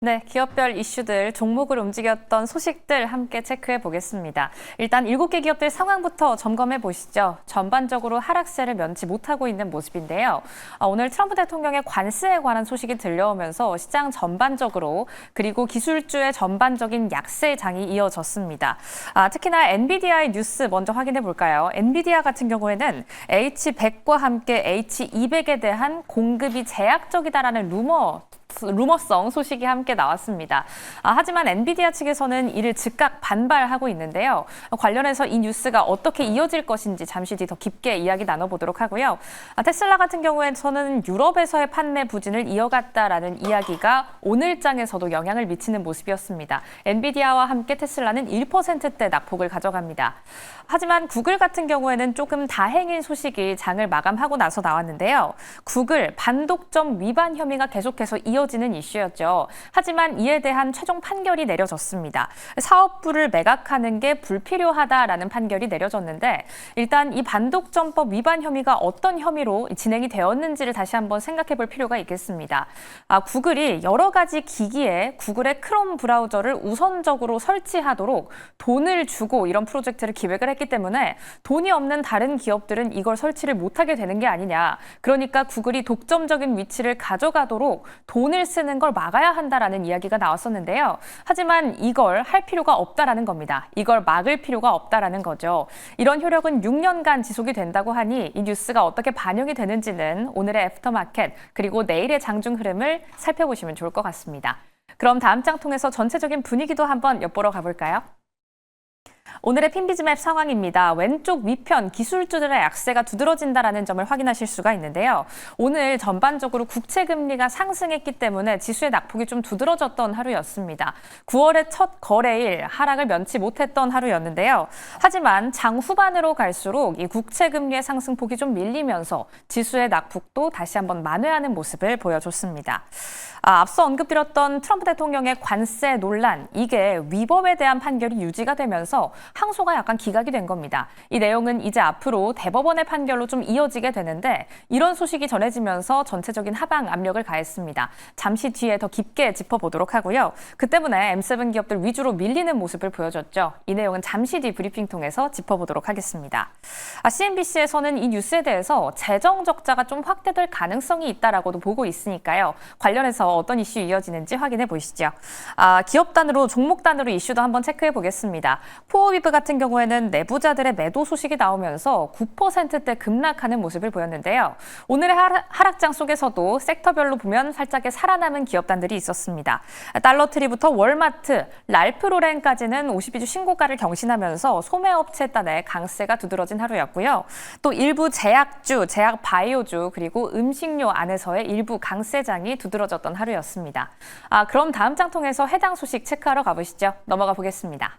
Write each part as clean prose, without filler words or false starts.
네, 기업별 이슈들, 종목을 움직였던 소식들 함께 체크해 보겠습니다. 일단 7개 기업들 상황부터 점검해 보시죠. 전반적으로 하락세를 면치 못하고 있는 모습인데요. 오늘 트럼프 대통령의 관세에 관한 소식이 들려오면서 시장 전반적으로 그리고 기술주의 전반적인 약세장이 이어졌습니다. 특히나 엔비디아의 뉴스 먼저 확인해 볼까요? 엔비디아 같은 경우에는 H100과 함께 H200에 대한 공급이 제약적이다라는 루머성 소식이 함께 나왔습니다. 하지만 엔비디아 측에서는 이를 즉각 반발하고 있는데요. 관련해서 이 뉴스가 어떻게 이어질 것인지 잠시 뒤 더 깊게 이야기 나눠보도록 하고요. 테슬라 같은 경우에는 유럽에서의 판매 부진을 이어갔다라는 이야기가 오늘장에서도 영향을 미치는 모습이었습니다. 엔비디아와 함께 테슬라는 1%대 낙폭을 가져갑니다. 하지만 구글 같은 경우에는 조금 다행인 소식이 장을 마감하고 나서 나왔는데요. 구글 반독점 위반 혐의가 계속해서 이어지는 이슈였죠. 하지만 이에 대한 최종 판결이 내려졌습니다. 사업부를 매각하는 게 불필요하다라는 판결이 내려졌는데 일단 이 반독점법 위반 혐의가 어떤 혐의로 진행이 되었는지를 다시 한번 생각해 볼 필요가 있겠습니다. 구글이 여러 가지 기기에 구글의 크롬 브라우저를 우선적으로 설치하도록 돈을 주고 이런 프로젝트를 기획을 했기 때문에 돈이 없는 다른 기업들은 이걸 설치를 못하게 되는 게 아니냐. 그러니까 구글이 독점적인 위치를 가져가도록 돈을 쓰는 걸 막아야 한다라는 이야기가 나왔었는데요. 하지만 이걸 할 필요가 없다라는 겁니다. 이걸 막을 필요가 없다라는 거죠. 이런 효력은 6년간 지속이 된다고 하니 이 뉴스가 어떻게 반영이 되는지는 오늘의 애프터마켓 그리고 내일의 장중 흐름을 살펴보시면 좋을 것 같습니다. 그럼 다음 장 통해서 전체적인 분위기도 한번 엿보러 가볼까요? 오늘의 핀비즈맵 상황입니다. 왼쪽 위편 기술주들의 약세가 두드러진다라는 점을 확인하실 수가 있는데요. 오늘 전반적으로 국채 금리가 상승했기 때문에 지수의 낙폭이 좀 두드러졌던 하루였습니다. 9월의 첫 거래일 하락을 면치 못했던 하루였는데요. 하지만 장 후반으로 갈수록 이 국채 금리의 상승폭이 좀 밀리면서 지수의 낙폭도 다시 한번 만회하는 모습을 보여줬습니다. 앞서 언급드렸던 트럼프 대통령의 관세 논란, 이게 위법에 대한 판결이 유지가 되면서 항소가 약간 기각이 된 겁니다. 이 내용은 이제 앞으로 대법원의 판결로 좀 이어지게 되는데 이런 소식이 전해지면서 전체적인 하방 압력을 가했습니다. 잠시 뒤에 더 깊게 짚어보도록 하고요. 그 때문에 M7 기업들 위주로 밀리는 모습을 보여줬죠. 이 내용은 잠시 뒤 브리핑 통해서 짚어보도록 하겠습니다. CNBC에서는 이 뉴스에 대해서 재정 적자가 좀 확대될 가능성이 있다라고도 보고 있으니까요. 관련해서 어떤 이슈 이어지는지 확인해 보시죠. 기업 단으로, 종목 단으로 이슈도 한번 체크해 보겠습니다. 포어위브 같은 경우에는 내부자들의 매도 소식이 나오면서 9%대 급락하는 모습을 보였는데요. 오늘의 하락장 속에서도 섹터별로 보면 살짝의 살아남은 기업단들이 있었습니다. 달러트리부터 월마트, 랄프로렌까지는 52주 신고가를 경신하면서 소매업체 단의 강세가 두드러진 하루였고요. 또 일부 제약주, 제약 바이오주 그리고 음식료 안에서의 일부 강세장이 두드러졌던 하루였습니다. 그럼 다음 장 통해서 해당 소식 체크하러 가보시죠. 넘어가 보겠습니다.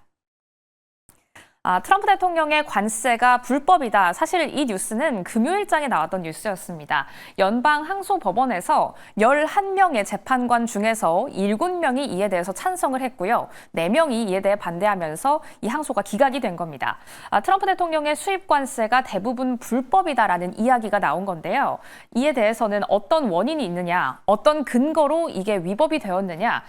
트럼프 대통령의 관세가 불법이다. 사실 이 뉴스는 금요일장에 나왔던 뉴스였습니다. 연방항소법원에서 11명의 재판관 중에서 7명이 이에 대해서 찬성을 했고요. 4명이 이에 대해 반대하면서 이 항소가 기각이 된 겁니다. 트럼프 대통령의 수입 관세가 대부분 불법이다라는 이야기가 나온 건데요. 이에 대해서는 어떤 원인이 있느냐, 어떤 근거로 이게 위법이 되었느냐,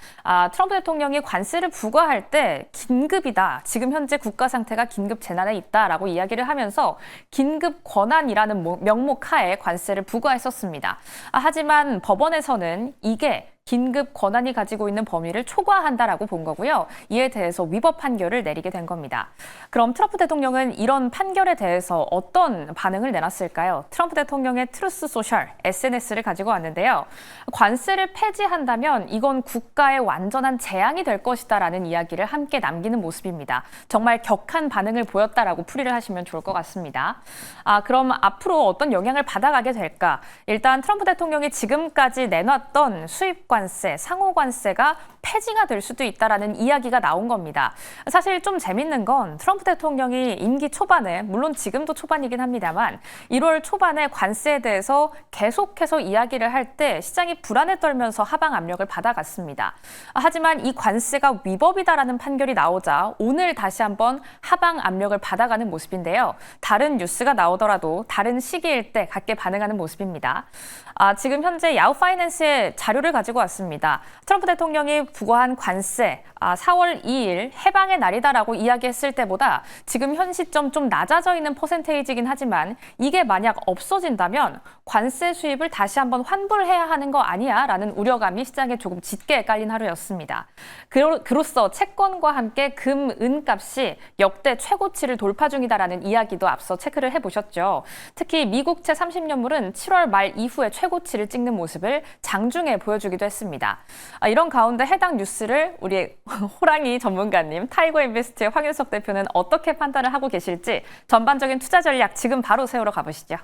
트럼프 대통령이 관세를 부과할 때 긴급이다. 지금 현재 국가 상태가 긴급 재난에 있다라고 이야기를 하면서 긴급 권한이라는 명목 하에 관세를 부과했었습니다. 하지만 법원에서는 이게 긴급 권한이 가지고 있는 범위를 초과한다라고 본 거고요. 이에 대해서 위법 판결을 내리게 된 겁니다. 그럼 트럼프 대통령은 이런 판결에 대해서 어떤 반응을 내놨을까요? 트럼프 대통령의 트루스 소셜, SNS를 가지고 왔는데요. 관세를 폐지한다면 이건 국가의 완전한 재앙이 될 것이다라는 이야기를 함께 남기는 모습입니다. 정말 격한 반응을 보였다라고 풀이를 하시면 좋을 것 같습니다. 그럼 앞으로 어떤 영향을 받아가게 될까? 일단 트럼프 대통령이 지금까지 내놨던 수입 관세, 상호 관세가 폐지가 될 수도 있다라는 이야기가 나온 겁니다. 사실 좀 재밌는 건 트럼프 대통령이 임기 초반에, 물론 지금도 초반이긴 합니다만 1월 초반에 관세에 대해서 계속해서 이야기를 할 때 시장이 불안에 떨면서 하방 압력을 받아갔습니다. 하지만 이 관세가 위법이다라는 판결이 나오자 오늘 다시 한번 하방 압력을 받아가는 모습인데요. 다른 뉴스가 나오더라도 다른 시기일 때 같게 반응하는 모습입니다. 지금 현재 야후 파이낸스의 자료를 가지고 왔습니다. 트럼프 대통령이 부과한 관세, 4월 2일 해방의 날이다라고 이야기했을 때보다 지금 현 시점 좀 낮아져 있는 퍼센테이지긴 하지만 이게 만약 없어진다면 관세 수입을 다시 한번 환불해야 하는 거 아니야? 라는 우려감이 시장에 조금 짙게 깔린 하루였습니다. 그로써 채권과 함께 금, 은 값이 역대 최고치를 돌파 중이다라는 이야기도 앞서 체크를 해보셨죠. 특히 미국채 30년물은 7월 말 이후에 최고치를 찍는 모습을 장중에 보여주기도 했습니다. 이런 가운데 해당 뉴스를 우리 호랑이 전문가님 타이거 인베스트의 황윤석 대표는 어떻게 판단을 하고 계실지 전반적인 투자 전략 지금 바로 세우러 가보시죠.